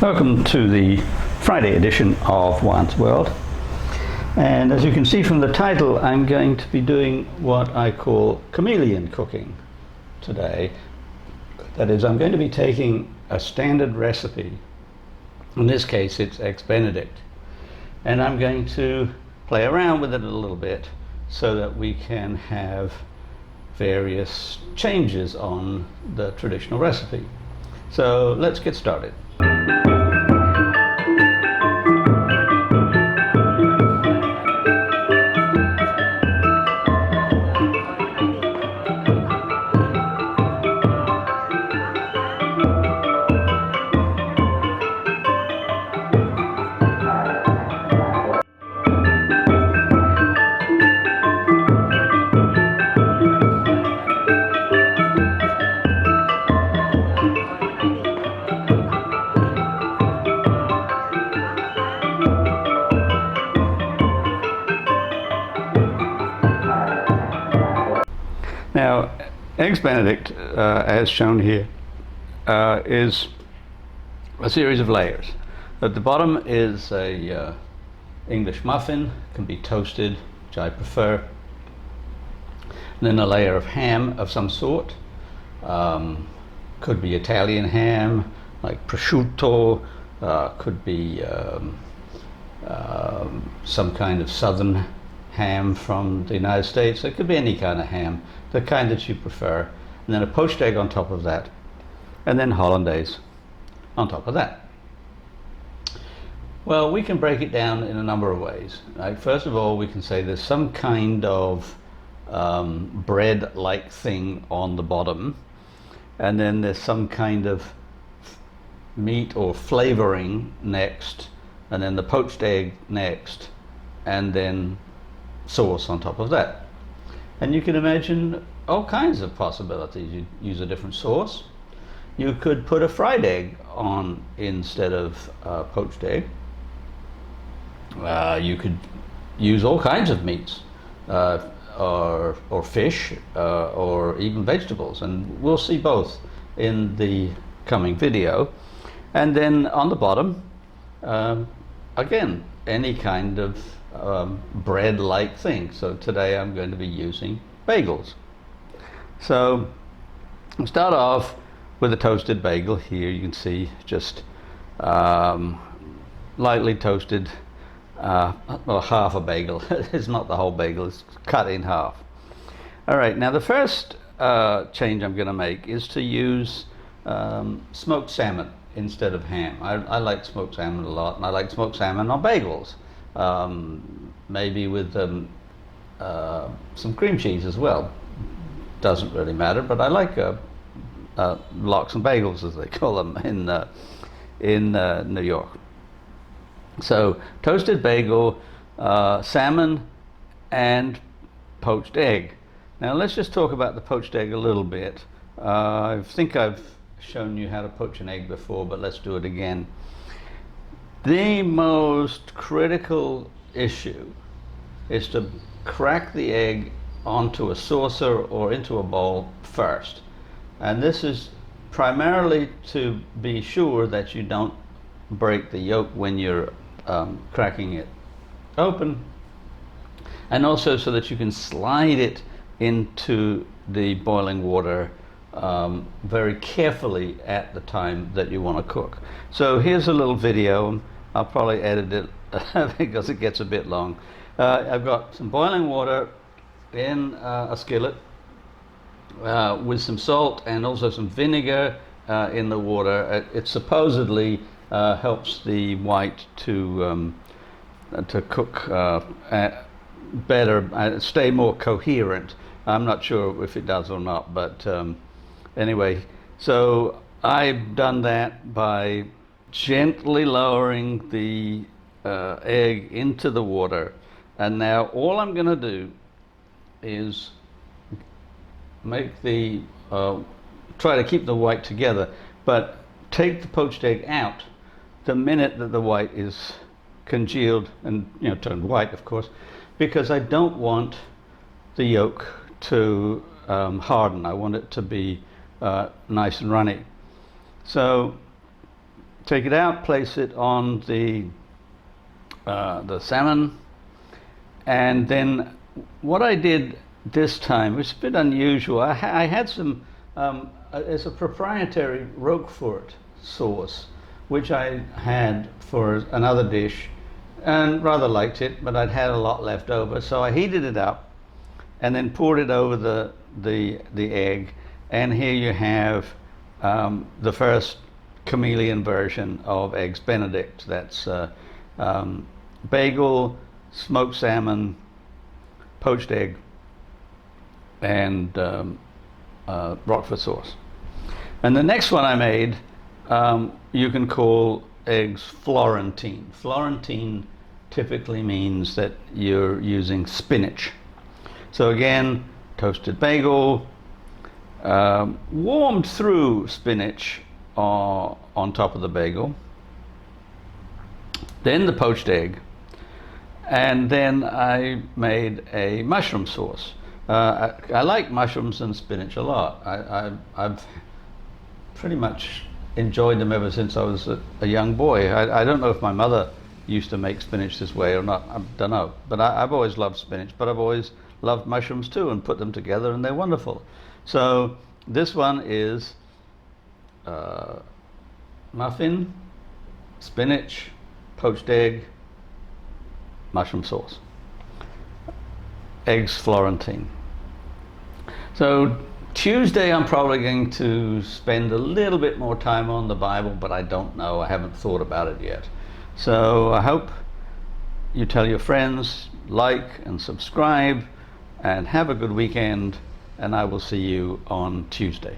Welcome to the Friday edition of Juan's World, and as you can see from the title, I'm going to be doing what I call chameleon cooking today. That is, I'm going to be taking a standard recipe, in this case it's eggs Benedict, and I'm going to play around with it a little bit so that we can have various changes on the traditional recipe. So let's get started. Now, eggs Benedict, as shown here, is a series of layers. At the bottom is a English muffin, can be toasted, which I prefer. And then a layer of ham of some sort. Could be Italian ham, like prosciutto, could be some kind of southern ham from the United States. It could be any kind of ham, the kind that you prefer, and then a poached egg on top of that, and then hollandaise on top of that. Well, we can break it down in a number of ways. Right? First of all, we can say there's some kind of bread-like thing on the bottom, and then there's some kind of meat or flavoring next, and then the poached egg next, and then sauce on top of that. And you can imagine all kinds of possibilities. You use a different sauce. You could put a fried egg on instead of poached egg. You could use all kinds of meats, or fish, or even vegetables, and we'll see both in the coming video. And then on the bottom, again, any kind of bread-like thing. So today I'm going to be using bagels. So I'll start off with a toasted bagel. Here you can see just lightly toasted, well, half a bagel. It's not the whole bagel, it's cut in half. All right, now the first change I'm going to make is to use smoked salmon instead of ham. I like smoked salmon a lot, and I like smoked salmon on bagels. Maybe with some cream cheese as well. Doesn't really matter, but I like lox and bagels, as they call them in New York. So toasted bagel, salmon, and poached egg. Now let's just talk about the poached egg a little bit. I think I've shown you how to poach an egg before, but let's do it again. The most critical issue is to crack the egg onto a saucer or into a bowl first. And this is primarily to be sure that you don't break the yolk when you're cracking it open, and also so that you can slide it into the boiling water very carefully at the time that you want to cook. So here's a little video. I'll probably edit it because it gets a bit long. I've got some boiling water in a skillet with some salt and also some vinegar in the water. It supposedly helps the white to cook better, stay more coherent. I'm not sure if it does or not, but anyway, so I've done that by gently lowering the egg into the water, and now all I'm going to do is make the try to keep the white together, but take the poached egg out the minute that the white is congealed and turned white, of course, because I don't want the yolk to harden. I want it to be nice and runny. So take it out, place it on the salmon, and then what I did this time was a bit unusual. I had some, it's a proprietary Roquefort sauce, which I had for another dish, and rather liked it, but I'd had a lot left over, so I heated it up, and then poured it over the egg, and here you have the first Chameleon version of Eggs Benedict. That's bagel, smoked salmon, poached egg, and Roquefort sauce. And the next one I made, you can call eggs Florentine. Florentine typically means that you're using spinach. So again, toasted bagel, warmed through spinach on top of the bagel, then the poached egg, and then I made a mushroom sauce. I like mushrooms and spinach a lot. I've pretty much enjoyed them ever since I was a young boy. I don't know if my mother used to make spinach this way or not. I don't know. But I've always loved spinach, but I've always loved mushrooms too, and put them together and they're wonderful. So this one is muffin, spinach, poached egg, mushroom sauce, eggs Florentine. So Tuesday I'm probably going to spend a little bit more time on the Bible, but I don't know. I haven't thought about it yet. So I hope you tell your friends, like and subscribe, and have a good weekend, and I will see you on Tuesday.